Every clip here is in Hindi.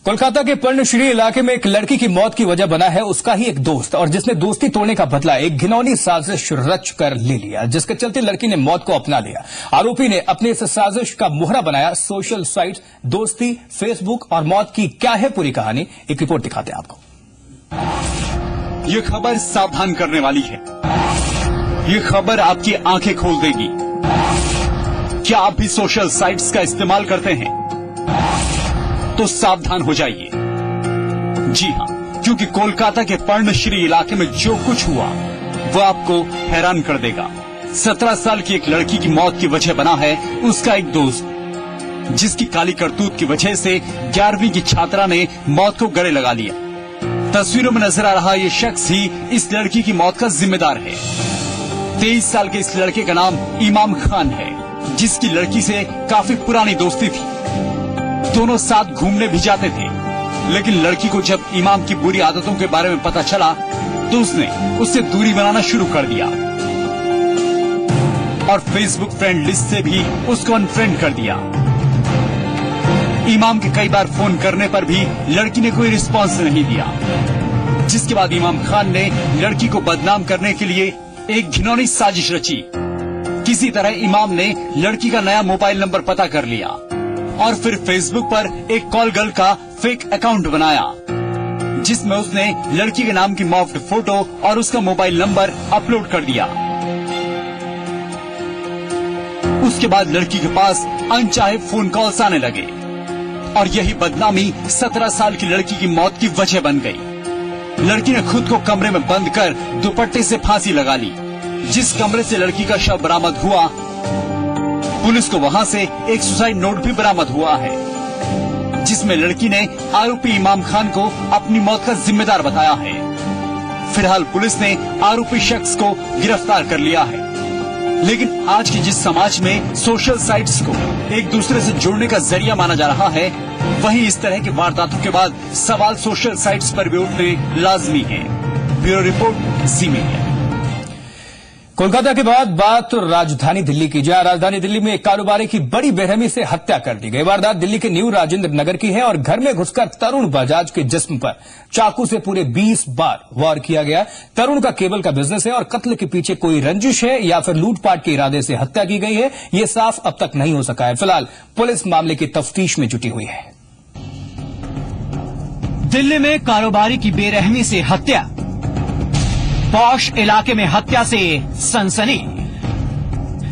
कोलकाता के पर्णश्री इलाके में एक लड़की की मौत की वजह बना है उसका ही एक दोस्त, और जिसने दोस्ती तोड़ने का बदला एक घिनौनी साजिश रच कर ले लिया, जिसके चलते लड़की ने मौत को अपना लिया। आरोपी ने अपनी इस साजिश का मोहरा बनाया सोशल साइट दोस्ती, फेसबुक और मौत की क्या है पूरी कहानी, एक रिपोर्ट दिखाते हैं आपको। ये खबर सावधान करने वाली है। ये खबर आपकी आंखें खोल देगी। क्या आप भी सोशल साइट्स का इस्तेमाल करते हैं? तो सावधान हो जाइए। जी हां, क्योंकि कोलकाता के पर्णश्री इलाके में जो कुछ हुआ वो आपको हैरान कर देगा। 17 साल की एक लड़की की मौत की वजह बना है उसका एक दोस्त, जिसकी काली करतूत की वजह से 11वीं की छात्रा ने मौत को गले लगा लिया। तस्वीरों में नजर आ रहा ये शख्स ही इस लड़की की मौत का जिम्मेदार है। 23 साल के इस लड़के का नाम इमाम खान है, जिसकी लड़की से काफी पुरानी दोस्ती थी। दोनों साथ घूमने भी जाते थे, लेकिन लड़की को जब इमाम की बुरी आदतों के बारे में पता चला तो उसने उससे दूरी बनाना शुरू कर दिया और फेसबुक फ्रेंड लिस्ट से भी उसको अनफ्रेंड कर दिया। इमाम के कई बार फोन करने पर भी लड़की ने कोई रिस्पॉन्स नहीं दिया, जिसके बाद इमाम खान ने लड़की को बदनाम करने के लिए एक घिनौनी साजिश रची। किसी तरह इमाम ने लड़की का नया मोबाइल नंबर पता कर लिया और फिर फेसबुक पर एक कॉल गर्ल का फेक अकाउंट बनाया, जिसमें उसने लड़की के नाम की मॉफ्ड फोटो और उसका मोबाइल नंबर अपलोड कर दिया। उसके बाद लड़की के पास अनचाहे फोन कॉल्स आने लगे और यही बदनामी 17 साल की लड़की की मौत की वजह बन गई। लड़की ने खुद को कमरे में बंद कर दुपट्टे से फांसी लगा ली। जिस कमरे से लड़की का शव बरामद हुआ, पुलिस को वहां से एक सुसाइड नोट भी बरामद हुआ है, जिसमें लड़की ने आरोपी इमाम खान को अपनी मौत का जिम्मेदार बताया है। फिलहाल पुलिस ने आरोपी शख्स को गिरफ्तार कर लिया है। लेकिन आज के जिस समाज में सोशल साइट्स को एक दूसरे से जोड़ने का जरिया माना जा रहा है, वहीं इस तरह के वारदातों के बाद सवाल सोशल साइट्स पर भी उठने लाजमी है। ब्यूरो रिपोर्ट, जी मीडिया। कोलकाता के बाद बात राजधानी दिल्ली की, जहां राजधानी दिल्ली में एक कारोबारी की बड़ी बेरहमी से हत्या कर दी गई। वारदात दिल्ली के न्यू राजेंद्र नगर की है और घर में घुसकर तरुण बजाज के जिस्म पर चाकू से पूरे 20 बार वार किया गया। तरुण का केबल का बिजनेस है और कत्ल के पीछे कोई रंजिश है या फिर लूटपाट के इरादे से हत्या की गई है, ये साफ अब तक नहीं हो सका है। फिलहाल पुलिस मामले की तफ्तीश में जुटी हुई है। दिल्ली में कारोबारी की बेरहमी से हत्या, पॉश इलाके में हत्या से सनसनी,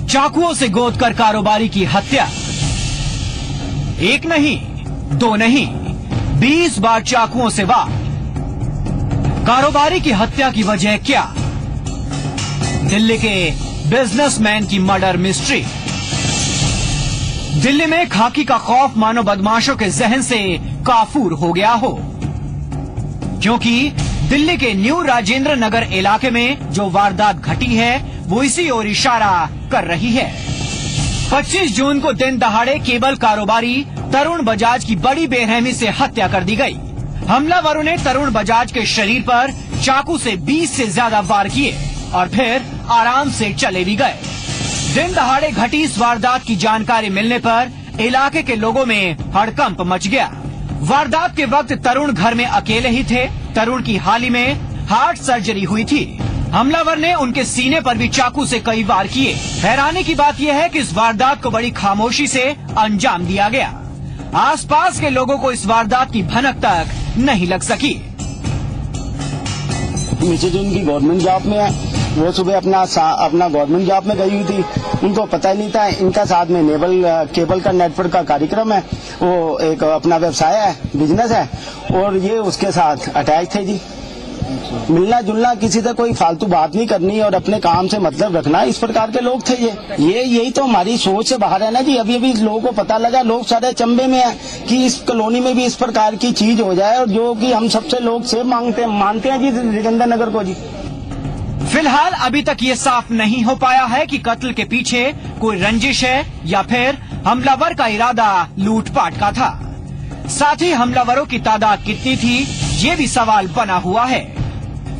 चाकुओं से गोदकर कारोबारी की हत्या। एक नहीं, दो नहीं, 20 बार चाकुओं से वार। कारोबारी की हत्या की वजह क्या? दिल्ली के बिजनेसमैन की मर्डर मिस्ट्री। दिल्ली में खाकी का खौफ मानो बदमाशों के जहन से काफूर हो गया हो, क्योंकि दिल्ली के न्यू राजेंद्र नगर इलाके में जो वारदात घटी है वो इसी ओर इशारा कर रही है। 25 जून को दिन दहाड़े केबल कारोबारी तरुण बजाज की बड़ी बेरहमी से हत्या कर दी गई। हमलावरों ने तरुण बजाज के शरीर पर चाकू से 20 से ज्यादा वार किए और फिर आराम से चले भी गए। दिन दहाड़े घटी इस वारदात की जानकारी मिलने पर इलाके के लोगों में हड़कंप मच गया। वारदात के वक्त तरुण घर में अकेले ही थे। तरुण की हाल ही में हार्ट सर्जरी हुई थी। हमलावर ने उनके सीने पर भी चाकू से कई वार किए। हैरानी की बात यह है कि इस वारदात को बड़ी खामोशी से अंजाम दिया गया। आसपास के लोगों को इस वारदात की भनक तक नहीं लग सकी। मिसेज उनकी गवर्नमेंट जॉब में है, वो सुबह अपना गवर्नमेंट जॉब में गई हुई थी, उनको पता ही नहीं था। इनका साथ में नेवल केबल का नेटवर्क का कार्यक्रम है, वो एक अपना व्यवसाय है, बिजनेस है, और ये उसके साथ अटैच थे जी। मिलना जुलना, किसी से कोई फालतू बात नहीं करनी और अपने काम से मतलब रखना, इस प्रकार के लोग थे ये यही तो हमारी सोच से बाहर है ना जी। अभी अभी लोगों को पता लगा, लोग सारे चंबे में है कि इस कॉलोनी में भी इस प्रकार की चीज हो जाए, और जो कि हम सबसे लोग से मानते हैं जी राजेंद्र नगर को जी। फिलहाल अभी तक ये साफ नहीं हो पाया है कि कत्ल के पीछे कोई रंजिश है या फिर हमलावर का इरादा लूटपाट का था। साथ ही हमलावरों की तादाद कितनी थी, ये भी सवाल बना हुआ है।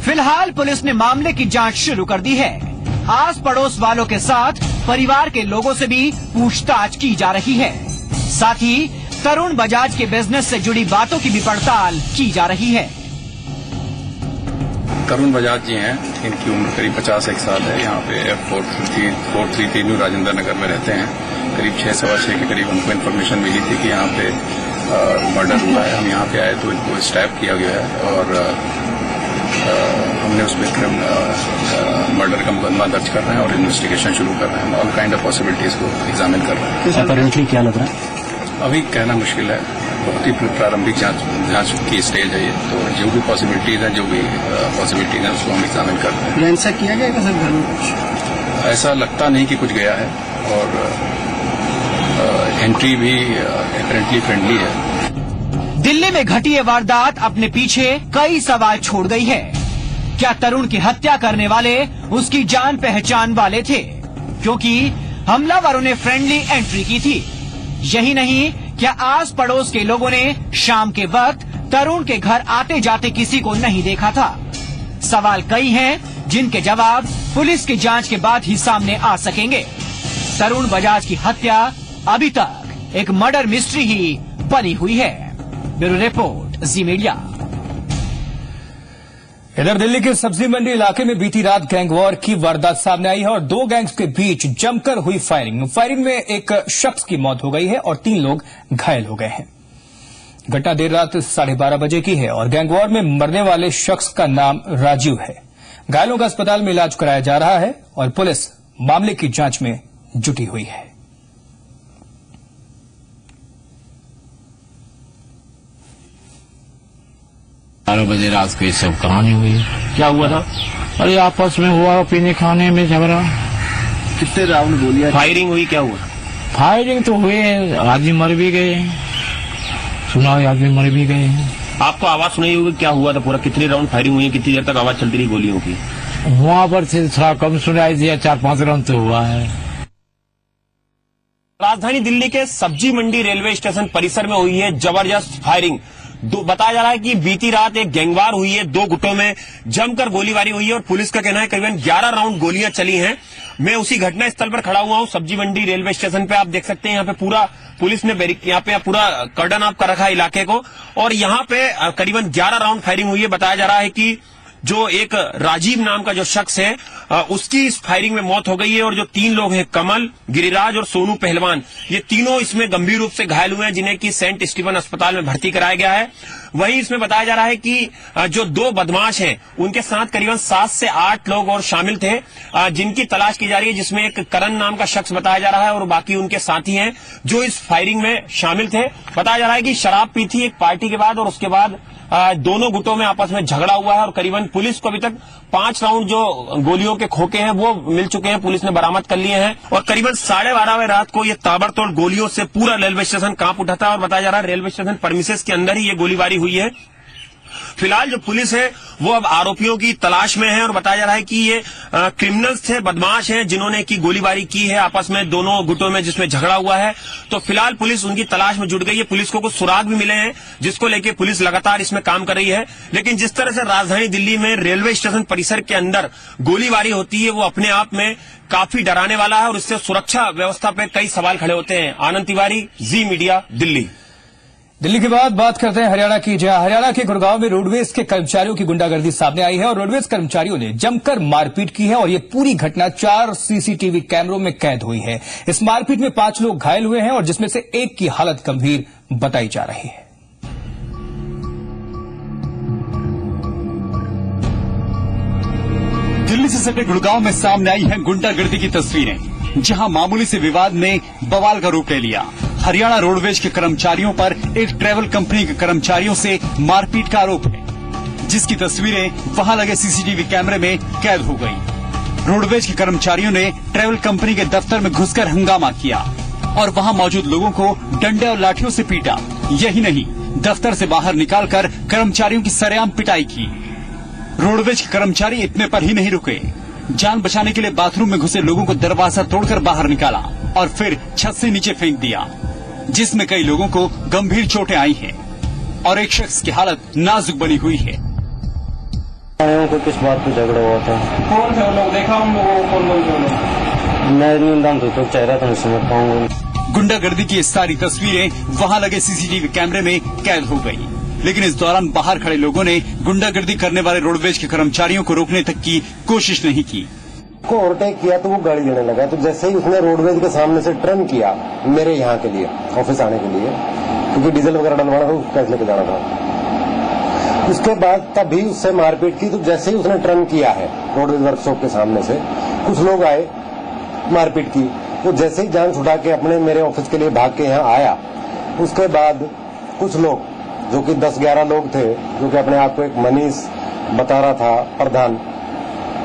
फिलहाल पुलिस ने मामले की जांच शुरू कर दी है। आस पड़ोस वालों के साथ परिवार के लोगों से भी पूछताछ की जा रही है। साथ ही तरुण बजाज के बिजनेस से जुड़ी बातों की भी पड़ताल की जा रही है। तरुण बजाज जी हैं, इनकी उम्र करीब 51 साल है। यहाँ पे 433 न्यू राजेंद्र नगर में रहते हैं। करीब 6:15 के करीब उनको इन्फॉर्मेशन मिली थी कि यहाँ पे मर्डर हुआ है। हम यहाँ पे आए तो इनको स्टैप किया गया है और हमने उस पर मर्डर का मुकदमा दर्ज कर रहे हैं और इन्वेस्टिगेशन शुरू कर रहे हैं। ऑल काइंड ऑफ पॉसिबिलिटीज को एग्जामिन कर रहे हैं। अपैरेंटली क्या लग रहा है? अभी कहना मुश्किल है, बहुत ही प्रारंभिक जांच की स्टेज है ये। तो जो भी पॉसिबिलिटीज हैं उसको हम एग्जामिन कर रहे हैं। रैंसैक किया गया क्या सर घर में कुछ? ऐसा लगता नहीं कि कुछ गया है और एंट्री भी अपेरेंटली फ्रेंडली है। दिल्ली में घटी ये वारदात अपने पीछे कई सवाल छोड़ गई है। क्या तरुण की हत्या करने वाले उसकी जान पहचान वाले थे? क्योंकि हमलावरों ने फ्रेंडली एंट्री की थी। यही नहीं, क्या आस पड़ोस के लोगों ने शाम के वक्त तरुण के घर आते जाते किसी को नहीं देखा था? सवाल कई हैं जिनके जवाब पुलिस की जांच के बाद ही सामने आ सकेंगे। तरुण बजाज की हत्या अभी तक एक मर्डर मिस्ट्री ही बनी हुई है। ब्यूरो रिपोर्ट, जी मीडिया। इधर दिल्ली के सब्जी मंडी इलाके में बीती रात गैंग वॉर की वारदात सामने आई है और दो गैंग्स के बीच जमकर हुई फायरिंग में एक शख्स की मौत हो गई है और 3 लोग घायल हो गए हैं। घटना देर रात 12:30 बजे की है और गैंग वॉर में मरने वाले शख्स का नाम राजीव है। घायलों का अस्पताल में इलाज कराया जा रहा है और पुलिस मामले की जांच में जुटी हुई है। 12 बजे रात को ये सब कहानी हुई। क्या हुआ था? अरे आपस में हुआ, पीने खाने में झगड़ा। कितने राउंड गोलियां? फायरिंग हुई। क्या हुआ? फायरिंग तो हुए, आदमी मर भी गए, सुना आदमी मर भी गए। आपको आवाज सुनाई होगी, क्या हुआ था पूरा? कितने राउंड फायरिंग हुई है? कितनी देर तक आवाज चलती रही गोलियों की? वहां पर से थोड़ा कम सुनाई दिया, 4-5 राउंड तो हुआ है। राजधानी दिल्ली के सब्जी मंडी रेलवे स्टेशन परिसर में हुई है जबरदस्त फायरिंग। बताया जा रहा है कि बीती रात एक गैंगवार हुई है, 2 गुटों में जमकर गोलीबारी हुई है और पुलिस का कहना है करीबन 11 राउंड गोलियां चली हैं। मैं उसी घटना स्थल पर खड़ा हुआ हूं, सब्जी मंडी रेलवे स्टेशन पे। आप देख सकते हैं यहाँ पे पूरा पुलिस ने यहाँ पे पूरा कर्डन ऑफ कर रखा है इलाके को और यहाँ पे करीबन 11 राउंड फायरिंग हुई है। बताया जा रहा है कि जो एक राजीव नाम का जो शख्स है उसकी इस फायरिंग में मौत हो गई है और जो 3 लोग हैं, कमल, गिरिराज और सोनू पहलवान, ये तीनों इसमें गंभीर रूप से घायल हुए हैं, जिन्हें कि सेंट स्टीफन अस्पताल में भर्ती कराया गया है। वहीं इसमें बताया जा रहा है कि जो 2 बदमाश हैं उनके साथ करीबन 7 से 8 लोग और शामिल थे, जिनकी तलाश की जा रही है, जिसमें एक करण नाम का शख्स बताया जा रहा है और बाकी उनके साथी हैं जो इस फायरिंग में शामिल थे। बताया जा रहा है कि शराब पी थी एक पार्टी के बाद और उसके बाद दोनों गुटों में आपस में झगड़ा हुआ है और करीबन पुलिस को अभी तक 5 राउंड जो गोलियों के खोखे हैं वो मिल चुके हैं, पुलिस ने बरामद कर लिए हैं। और करीबन 12:30 रात को ये ताबड़तोड़ गोलियों से पूरा रेलवे स्टेशन कांप उठा था और बताया जा रहा है रेलवे स्टेशन परमिसेस के अंदर ही ये गोलीबारी हुई है। फिलहाल जो पुलिस है वो अब आरोपियों की तलाश में है और बताया जा रहा है कि ये क्रिमिनल्स थे, बदमाश हैं, जिन्होंने की गोलीबारी की है आपस में दोनों गुटों में जिसमें झगड़ा हुआ है। तो फिलहाल पुलिस उनकी तलाश में जुट गई है। पुलिस को कुछ सुराग भी मिले हैं जिसको लेकर पुलिस लगातार इसमें काम कर रही है। लेकिन जिस तरह से राजधानी दिल्ली में रेलवे स्टेशन परिसर के अंदर गोलीबारी होती है वो अपने आप में काफी डराने वाला है और इससे सुरक्षा व्यवस्था पर कई सवाल खड़े होते हैं। आनंद तिवारी, जी मीडिया, दिल्ली। दिल्ली के बाद बात करते हैं हरियाणा की, जहां हरियाणा के गुड़गांव में रोडवेज के कर्मचारियों की गुंडागर्दी सामने आई है और रोडवेज कर्मचारियों ने जमकर मारपीट की है और ये पूरी घटना 4 सीसीटीवी कैमरों में कैद हुई है। इस मारपीट में 5 लोग घायल हुए हैं और जिसमें से एक की हालत गंभीर बताई जा रही है। दिल्ली से सटे गुड़गांव में सामने आई है गुंडागर्दी की तस्वीरें, जहां मामूली से विवाद ने बवाल का रूप ले लिया। हरियाणा रोडवेज के कर्मचारियों पर एक ट्रैवल कंपनी के कर्मचारियों से मारपीट का आरोप है, जिसकी तस्वीरें वहां लगे सीसीटीवी कैमरे में कैद हो गई। रोडवेज के कर्मचारियों ने ट्रैवल कंपनी के दफ्तर में घुसकर हंगामा किया और वहां मौजूद लोगों को डंडे और लाठियों से पीटा। यही नहीं, दफ्तर से बाहर निकालकर कर्मचारियों की सरेआम पिटाई की। रोडवेज के कर्मचारी इतने पर ही नहीं रुके, जान बचाने के लिए बाथरूम में घुसे लोगों को दरवाजा तोड़कर बाहर निकाला और फिर छत से नीचे फेंक दिया, जिसमें कई लोगों को गंभीर चोटें आई हैं और एक शख्स की हालत नाजुक बनी हुई है। को किस बात पे झगड़ा हुआ था? कौन थे लोग? देखा हम लोगों को? कौन थे लोग? मैं नहीं तो चेहरा तो नहीं समझ पाऊंगा। गुंडागर्दी की सारी तस्वीरें वहां लगे सीसीटीवी कैमरे में कैद हो गई। लेकिन इस दौरान बाहर खड़े लोगों ने गुंडागर्दी करने वाले रोडवेज के कर्मचारियों को रोकने तक की कोशिश नहीं की। को ओवरटेक किया तो वो गाड़ी लेने लगा, तो जैसे ही उसने रोडवेज के सामने से टर्न किया मेरे यहाँ के लिए ऑफिस आने के लिए, क्योंकि डीजल वगैरह डलवाना था, कैश लेके जाना था। उसके बाद तभी उससे मारपीट की। तो जैसे ही उसने टर्न किया है रोडवेज वर्कशॉप के सामने से, कुछ लोग आए, मारपीट की। वो जैसे ही जान छुड़ा के अपने मेरे ऑफिस के लिए भाग के यहाँ आया, उसके बाद कुछ लोग जो कि 10-11 लोग थे, जो कि अपने आप को एक मनीष बता रहा था प्रधान,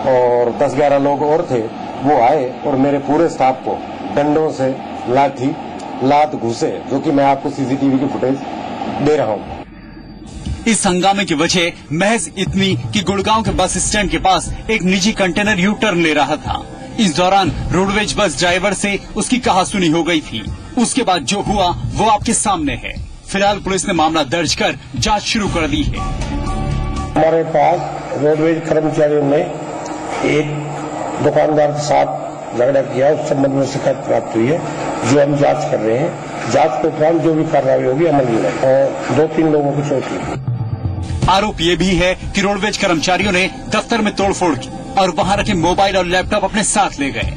और 10-11 लोग और थे, वो आए और मेरे पूरे स्टाफ को डंडों से लात घुसे, जो कि मैं आपको सीसीटीवी की फुटेज दे रहा हूँ। इस हंगामे की वजह महज इतनी कि गुड़गांव के बस स्टैंड के पास एक निजी कंटेनर यू टर्न ले रहा था। इस दौरान रोडवेज बस ड्राइवर से उसकी कहासुनी हो गई थी। उसके बाद जो हुआ वो आपके सामने है। फिलहाल पुलिस ने मामला दर्ज कर जांच शुरू कर दी है। हमारे पास रोडवेज कर्मचारियों ने एक दुकानदार के साथ झगड़ा किया, उस संबंध में शिकायत प्राप्त हुई है, जो हम जांच कर रहे हैं। जांच के उपरांत जो भी कार्रवाई होगी अमल में, और 2-3 लोगों को चोट लगी। आरोप ये भी है कि रोडवेज कर्मचारियों ने दफ्तर में तोड़फोड़ की और वहां रखे मोबाइल और लैपटॉप अपने साथ ले गए।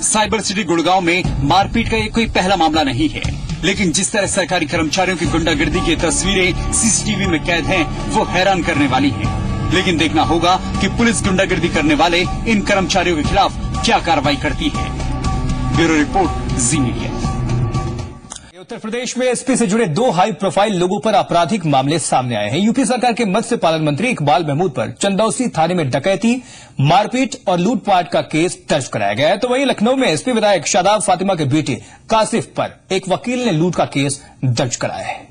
साइबर सिटी गुड़गांव में मारपीट का ये कोई पहला मामला नहीं है, लेकिन जिस तरह सरकारी कर्मचारियों की गुंडागर्दी की तस्वीरें सीसीटीवी में कैद हैं, वो हैरान करने वाली हैं। लेकिन देखना होगा कि पुलिस गुंडागर्दी करने वाले इन कर्मचारियों के खिलाफ क्या कार्रवाई करती है। ब्यूरो रिपोर्ट, जी मीडिया। उत्तर प्रदेश में एसपी से जुड़े 2 हाई प्रोफाइल लोगों पर आपराधिक मामले सामने आए हैं। यूपी सरकार के मत्स्य पालन मंत्री इकबाल महमूद पर चंदौसी थाने में डकैती, मारपीट और लूटपाट का केस दर्ज कराया गया है। तो वहीं लखनऊ में एसपी विधायक शादाब फातिमा के बेटे कासिफ पर एक वकील ने लूट का केस दर्ज कराया है।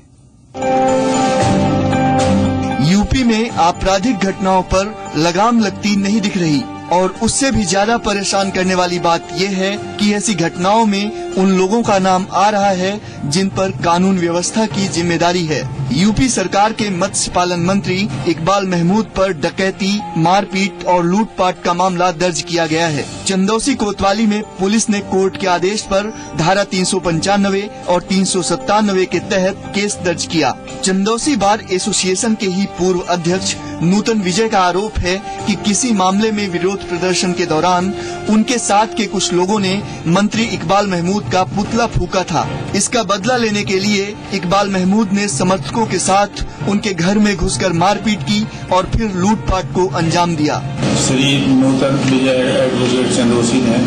यूपी में आपराधिक घटनाओं पर लगाम लगती नहीं दिख रही, और उससे भी ज्यादा परेशान करने वाली बात यह है कि ऐसी घटनाओं में उन लोगों का नाम आ रहा है जिन पर कानून व्यवस्था की जिम्मेदारी है। यूपी सरकार के मत्स्य पालन मंत्री इकबाल महमूद पर डकैती, मारपीट और लूटपाट का मामला दर्ज किया गया है। चंदौसी कोतवाली में पुलिस ने कोर्ट के आदेश पर धारा 395 और 397 के तहत केस दर्ज किया। चंदौसी बार एसोसिएशन के ही पूर्व अध्यक्ष नूतन विजय का आरोप है कि किसी मामले में विरोध प्रदर्शन के दौरान उनके साथ के कुछ लोगों ने मंत्री इकबाल महमूद का पुतला फूका था। इसका बदला लेने के लिए इकबाल महमूद ने समर्थकों के साथ उनके घर में घुसकर मारपीट की और फिर लूटपाट को अंजाम दिया। श्री नूतन विजय एडवोकेट चंदौसी ने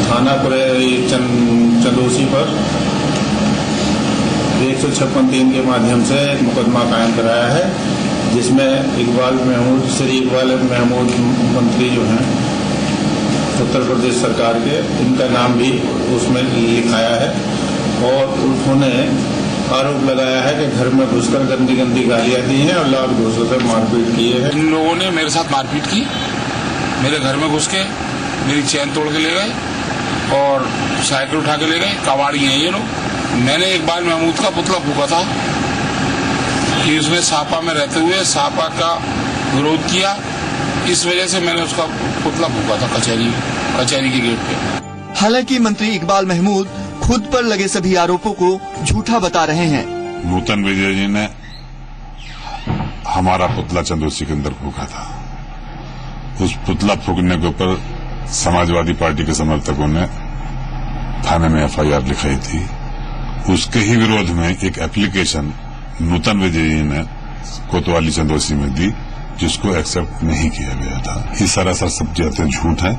थाना चंदौसी पर 156(3) के माध्यम से एक मुकदमा कायम कराया है, जिसमें इकबाल महमूद मंत्री जो हैं उत्तर प्रदेश सरकार के, इनका नाम भी उसमें लिखाया है। और उन्होंने आरोप लगाया है कि घर में घुसकर गंदी गंदी गालियां दी हैं और लात घूसों से मारपीट की है। इन लोगों ने मेरे साथ मारपीट की, मेरे घर में घुस के मेरी चैन तोड़ के ले गए और साइकिल उठा के ले गए। कबाड़ी हैं ये लोग। मैंने इकबाल महमूद का पुतला फूका था कि उसने सापा में रहते हुए सापा का विरोध किया, इस वजह से मैंने उसका पुतला फूका था कचहरी के गेट पे। हालांकि मंत्री इकबाल महमूद खुद पर लगे सभी आरोपों को झूठा बता रहे हैं। नूतन विजय जी ने हमारा पुतला चंदौसी के अंदर फूका था। उस पुतला फूकने के ऊपर समाजवादी पार्टी के समर्थकों ने थाने में एफआईआर लिखाई थी। उसके ही विरोध में एक एप्लीकेशन नूतन विजय जी ने कोतवाली चंदौसी में दी, जिसको एक्सेप्ट नहीं किया गया था। ये सरासर सब चीजें झूठ है।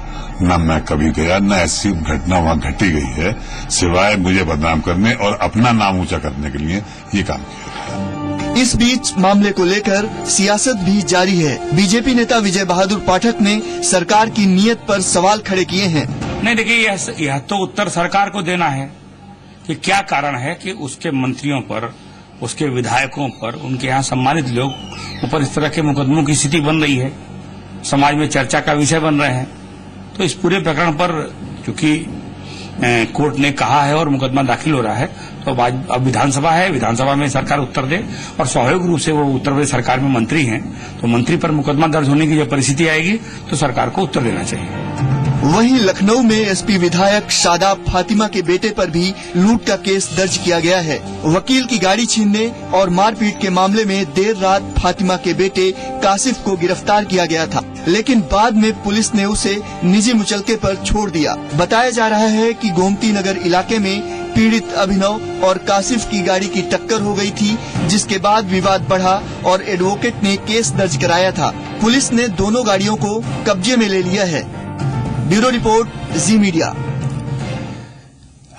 न मैं कभी गया, न ऐसी घटना वहां घटी गई है, सिवाय मुझे बदनाम करने और अपना नाम ऊंचा करने के लिए ये काम किया गया। इस बीच मामले को लेकर सियासत भी जारी है। बीजेपी नेता विजय बहादुर पाठक ने सरकार की नीयत पर सवाल खड़े किए हैं। नहीं, देखिए, यह तो उत्तर सरकार को देना है कि क्या कारण है कि उसके मंत्रियों पर, उसके विधायकों पर, उनके यहाँ सम्मानित लोग ऊपर इस तरह के मुकदमों की स्थिति बन रही है, समाज में चर्चा का विषय बन रहे हैं। तो इस पूरे प्रकरण पर चूंकि कोर्ट ने कहा है और मुकदमा दाखिल हो रहा है, तो अब विधानसभा है, विधानसभा में सरकार उत्तर दे, और स्वाभाविक रूप से वो उत्तर प्रदेश सरकार में मंत्री हैं, तो मंत्री पर मुकदमा दर्ज होने की जब परिस्थिति आएगी तो सरकार को उत्तर देना चाहिए। वहीं लखनऊ में एसपी विधायक शादाब फातिमा के बेटे पर भी लूट का केस दर्ज किया गया है। वकील की गाड़ी छीनने और मारपीट के मामले में देर रात फातिमा के बेटे कासिफ को गिरफ्तार किया गया था, लेकिन बाद में पुलिस ने उसे निजी मुचलके पर छोड़ दिया। बताया जा रहा है कि गोमती नगर इलाके में पीड़ित अभिनव और कासिफ की गाड़ी की टक्कर हो गई थी, जिसके बाद विवाद बढ़ा और एडवोकेट ने केस दर्ज कराया था। पुलिस ने दोनों गाड़ियों को कब्जे में ले लिया है। ब्यूरो रिपोर्ट, जी मीडिया।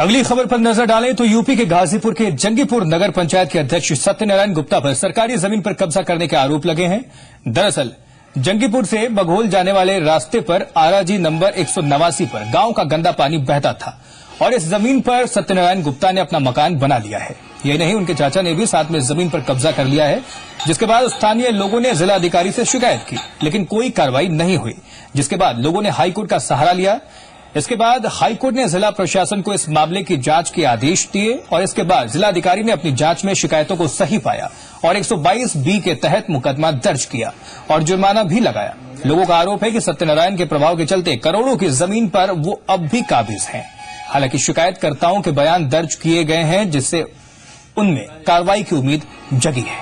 अगली खबर पर नजर डालें तो यूपी के गाजीपुर के जंगीपुर नगर पंचायत के अध्यक्ष सत्यनारायण गुप्ता पर सरकारी जमीन पर कब्जा करने के आरोप लगे हैं। दरअसल जंगीपुर से बघोल जाने वाले रास्ते पर आराजी नंबर 189 पर गांव का गंदा पानी बहता था और इस जमीन पर सत्यनारायण गुप्ता ने अपना मकान बना लिया है। ये नहीं, उनके चाचा ने भी साथ में जमीन पर कब्जा कर लिया है, जिसके बाद स्थानीय लोगों ने जिला अधिकारी से शिकायत की, लेकिन कोई कार्रवाई नहीं हुई, जिसके बाद लोगों ने हाईकोर्ट का सहारा लिया। इसके बाद हाईकोर्ट ने जिला प्रशासन को इस मामले की जांच के आदेश दिए और इसके बाद जिलाधिकारी ने अपनी जांच में शिकायतों को सही पाया और 122B के तहत मुकदमा दर्ज किया और जुर्माना भी लगाया। लोगों का आरोप है कि सत्यनारायण के प्रभाव के चलते करोड़ों की जमीन पर वो अब भी काबिज हैं। हालांकि शिकायतकर्ताओं के बयान दर्ज किए गए हैं, जिससे उनमें कार्रवाई की उम्मीद जगी है।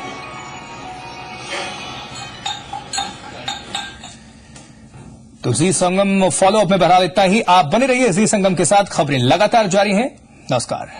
तो जी संगम फॉलोअप में बहरहाल इतना ही। आप बने रहिए जी संगम के साथ, खबरें लगातार जारी हैं। नमस्कार।